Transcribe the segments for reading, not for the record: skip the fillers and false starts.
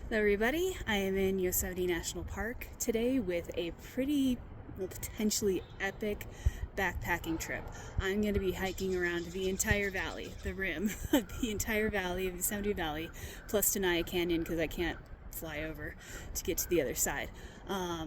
Hello everybody, I am in Yosemite National Park today with a pretty, potentially epic backpacking trip. I'm going to be hiking around the entire valley, the rim of the entire valley of Yosemite Valley, plus Tenaya Canyon because I can't fly over to get to the other side.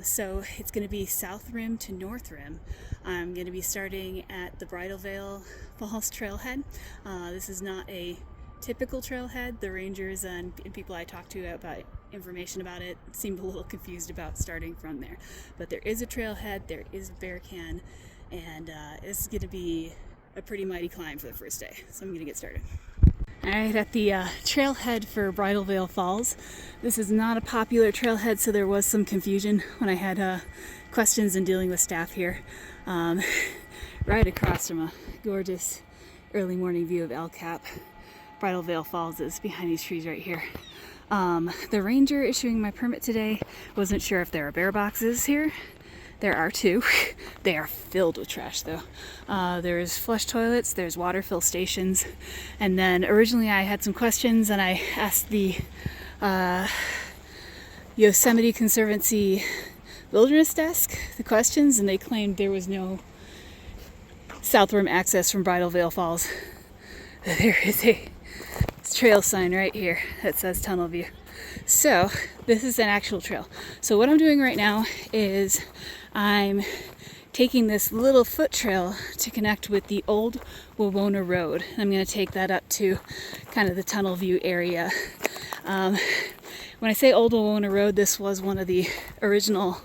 So it's going to be South Rim to North Rim. I'm going to be starting at the Bridalveil Falls trailhead. This is not a typical trailhead. The rangers and people I talked to about information about it seemed a little confused about starting from there. But there is a trailhead, there is a bear can, and it's going to be a pretty mighty climb for the first day. So I'm going to get started. Alright, at the trailhead for Bridalveil Falls. This is not a popular trailhead, so there was some confusion when I had questions in dealing with staff here. Right across from a gorgeous early morning view of El Cap, Bridalveil Falls is behind these trees right here. The ranger issuing my permit today wasn't sure if there are bear boxes here. There are two. They are filled with trash though. There's flush toilets, there's water fill stations, and then originally I had some questions and I asked the Yosemite Conservancy Wilderness Desk the questions, and they claimed there was no South Rim access from Bridalveil Falls. There is a trail sign right here that says tunnel view. So this is an actual trail. So what I'm doing right now is I'm taking this little foot trail to connect with the Old Wawona Road. I'm going to take that up to kind of the tunnel view area. When I say Old Wawona Road, this was one of the original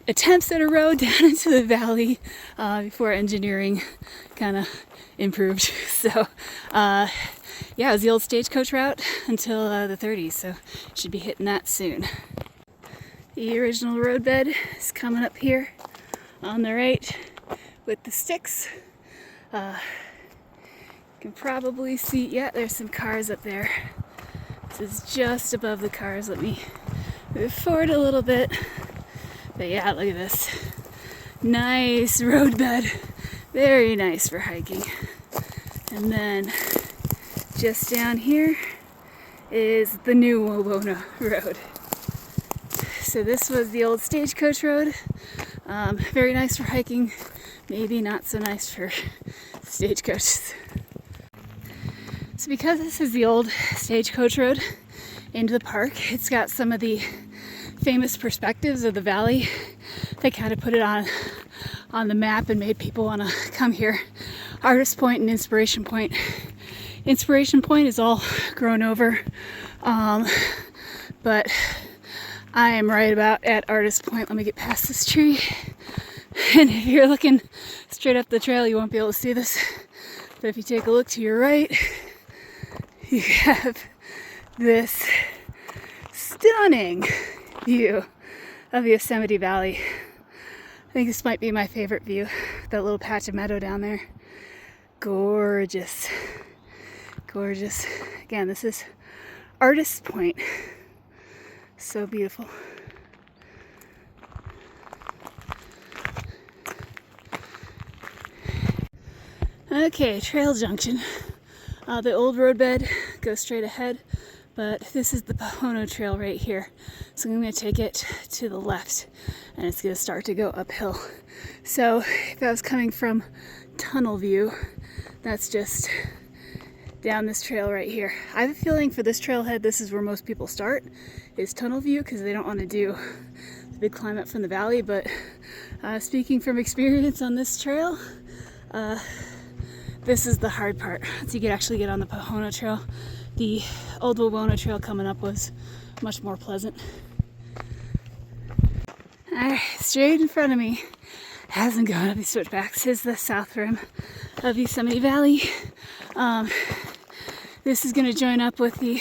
attempts at a road down into the valley before engineering kind of improved. So yeah, it was the old stagecoach route until the 30s, so should be hitting that soon. The original roadbed is coming up here on the right with the sticks. You can probably see, yeah, there's some cars up there. This is just above the cars. Let me move forward a little bit. But yeah, look at this. Nice roadbed. Very nice for hiking. And then just down here is the new Wawona Road. So this was the old stagecoach road. Very nice for hiking, maybe not so nice for stagecoaches. So because this is the old stagecoach road into the park, it's got some of the famous perspectives of the valley that kind of put it on the map and made people want to come here. Artist Point and Inspiration Point. Inspiration Point is all grown over, but I am right about at Artist Point. Let me get past this tree. And if you're looking straight up the trail, you won't be able to see this. But if you take a look to your right, you have this stunning view of Yosemite Valley. I think this might be my favorite view. That little patch of meadow down there. Gorgeous. Gorgeous. Again, this is Artist Point. So beautiful. Okay, trail junction. The old roadbed goes straight ahead, but this is the Pohono Trail right here. So I'm going to take it to the left, and it's going to start to go uphill. So if I was coming from tunnel view, that's just down this trail right here. I have a feeling for this trailhead, this is where most people start, is tunnel view, because they don't want to do the big climb up from the valley. But speaking from experience on this trail, this is the hard part. So you could actually get on the Pohono Trail. The Old Wawona Trail coming up was much more pleasant. Alright, straight in front of me, hasn't gone up these switchbacks, is the South Rim of Yosemite Valley. This is going to join up with the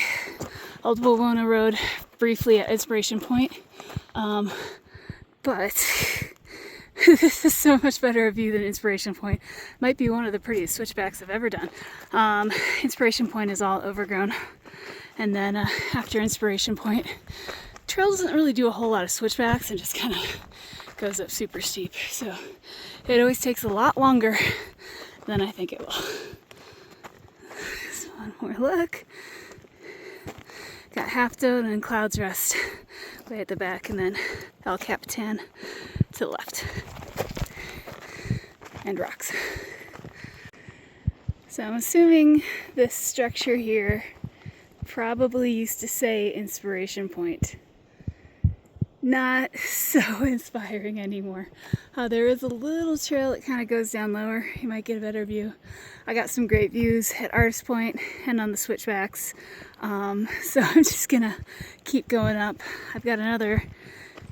Old Wawona Road briefly at Inspiration Point. But this is so much better a view than Inspiration Point. Might be one of the prettiest switchbacks I've ever done. Inspiration Point is all overgrown. And then after Inspiration Point, trail doesn't really do a whole lot of switchbacks and just kind of goes up super steep. So it always takes a lot longer than I think it will. Just one more look. Got Half Dome and Cloud's Rest way at the back, and then El Capitan to the left. And rocks. So I'm assuming this structure here probably used to say Inspiration Point. Not so inspiring anymore. There is a little trail that kind of goes down lower. You might get a better view. I got some great views at Artist Point and on the switchbacks. So I'm just gonna keep going up. I've got another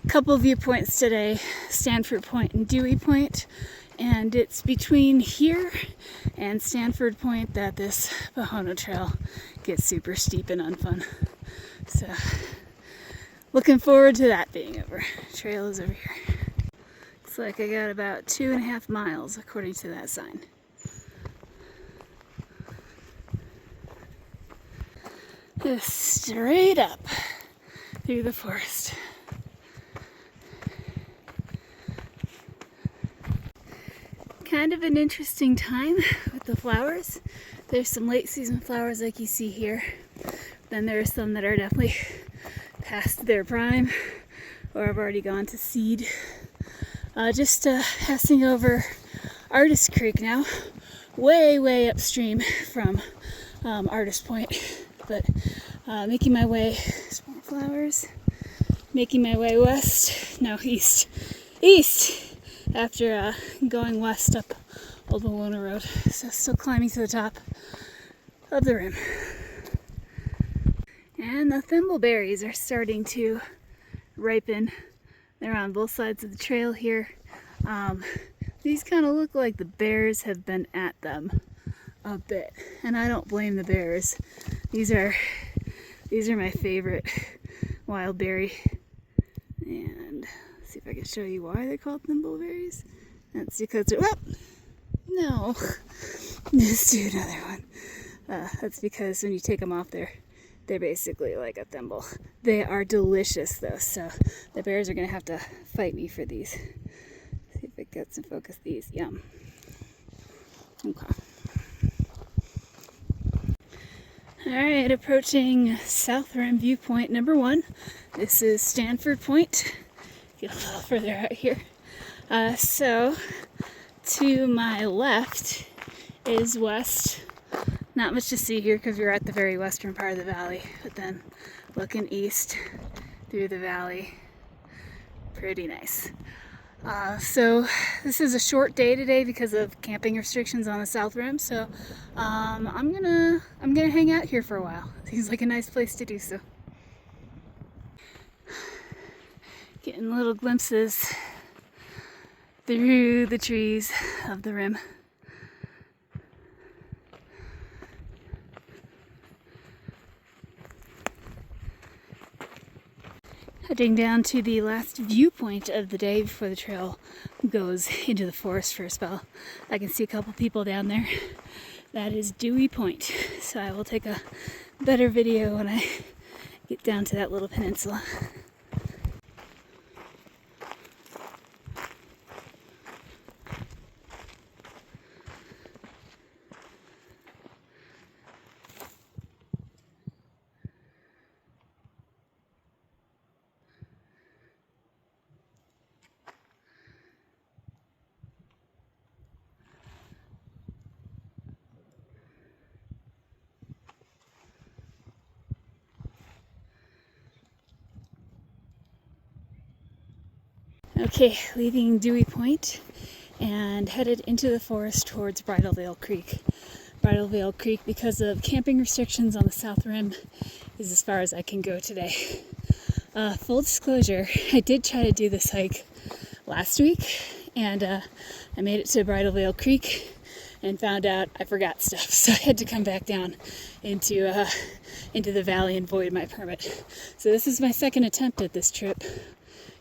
couple viewpoints today, Stanford Point and Dewey Point. And it's between here and Stanford Point that this Pohono Trail gets super steep and unfun. So looking forward to that being over. Trail is over here. Looks like I got about 2.5 miles according to that sign. Just straight up through the forest. Kind of an interesting time with the flowers. There's some late season flowers like you see here. Then there are some that are definitely past their prime or have already gone to seed. Just passing over Artist Creek now, way upstream from Artist Point, but making my way, small flowers, making my way west, no east after going west up Old Wawona Road. So still climbing to the top of the rim. And the thimbleberries are starting to ripen. They're on both sides of the trail here. These kind of look like the bears have been at them a bit, and I don't blame the bears. These are my favorite wild berry. And let's see if I can show you why they're called thimbleberries. That's because they're, no, let's do another one. That's because when you take them off, they're basically like a thimble. They are delicious though, so the bears are gonna have to fight me for these. See if it gets in focus. These, yum. Okay. All right, approaching South Rim viewpoint number 1. This is Stanford Point. Get a little further out here. So to my left is west. Not much to see here because we're at the very western part of the valley, but then looking east through the valley, pretty nice. So this is a short day today because of camping restrictions on the South Rim. So I'm gonna hang out here for a while. Seems like a nice place to do so. Getting little glimpses through the trees of the rim. Heading down to the last viewpoint of the day before the trail goes into the forest for a spell. I can see a couple people down there. That is Dewey Point. So I will take a better video when I get down to that little peninsula. Okay, leaving Dewey Point and headed into the forest towards Bridalveil Creek. Bridalveil Creek, because of camping restrictions on the South Rim, is as far as I can go today. Full disclosure, I did try to do this hike last week, and I made it to Bridalveil Creek and found out I forgot stuff, so I had to come back down into the valley and void my permit. So this is my second attempt at this trip.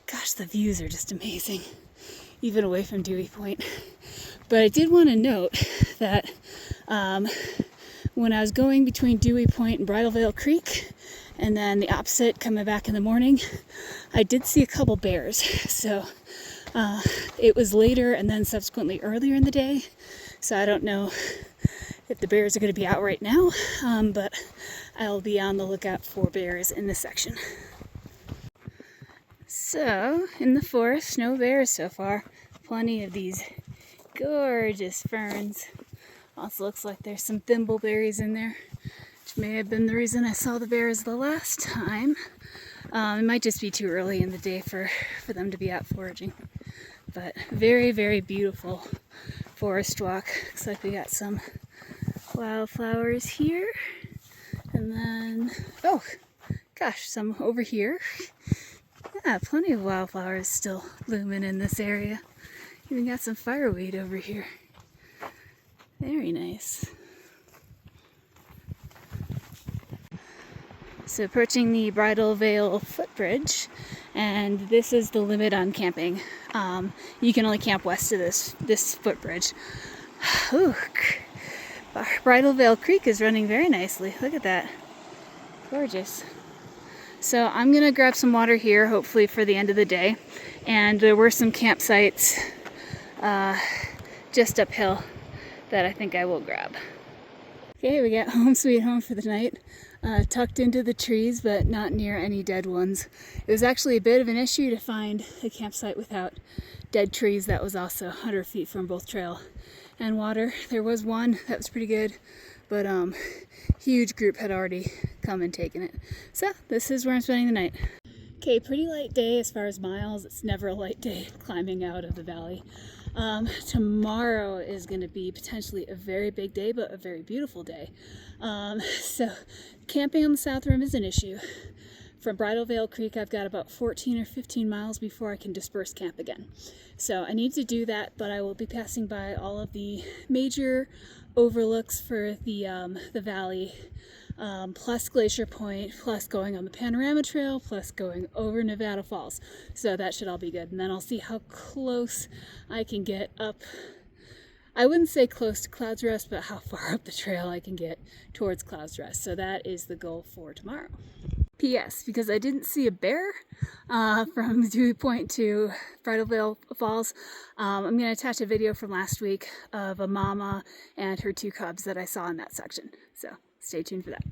Gosh, the views are just amazing, even away from Dewey Point. But I did want to note that when I was going between Dewey Point and Bridalveil Creek, and then the opposite coming back in the morning, I did see a couple bears. So it was later and then subsequently earlier in the day. So I don't know if the bears are going to be out right now, but I'll be on the lookout for bears in this section. So, in the forest, no bears so far. Plenty of these gorgeous ferns. Also looks like there's some thimbleberries in there, which may have been the reason I saw the bears the last time. It might just be too early in the day for them to be out foraging. But very, very beautiful forest walk. Looks like we got some wildflowers here. And then, oh gosh, some over here. Yeah, plenty of wildflowers still blooming in this area. Even got some fireweed over here. Very nice. So approaching the Bridalveil footbridge, and this is the limit on camping. You can only camp west of this footbridge. Ooh, Bridalveil Creek is running very nicely. Look at that. Gorgeous. So I'm gonna grab some water here, hopefully for the end of the day. And there were some campsites just uphill that I think I will grab. Okay, we got home sweet home for the night. Tucked into the trees, but not near any dead ones. It was actually a bit of an issue to find a campsite without dead trees that was also 100 feet from both trail and water. There was one that was pretty good, but huge group had already come and taken it. So this is where I'm spending the night. Okay, pretty light day as far as miles. It's never a light day climbing out of the valley. Tomorrow is going to be potentially a very big day, but a very beautiful day. So camping on the South Rim is an issue. From Bridalveil Creek, I've got about 14 or 15 miles before I can disperse camp again. So I need to do that, but I will be passing by all of the major overlooks for the valley, plus Glacier Point, plus going on the Panorama Trail, plus going over Nevada Falls. So that should all be good. And then I'll see how close I can get up. I wouldn't say close to Clouds Rest, but how far up the trail I can get towards Clouds Rest. So that is the goal for tomorrow. P.S. Because I didn't see a bear from Dewey Point to Bridalveil Falls, I'm going to attach a video from last week of a mama and her 2 cubs that I saw in that section. So stay tuned for that.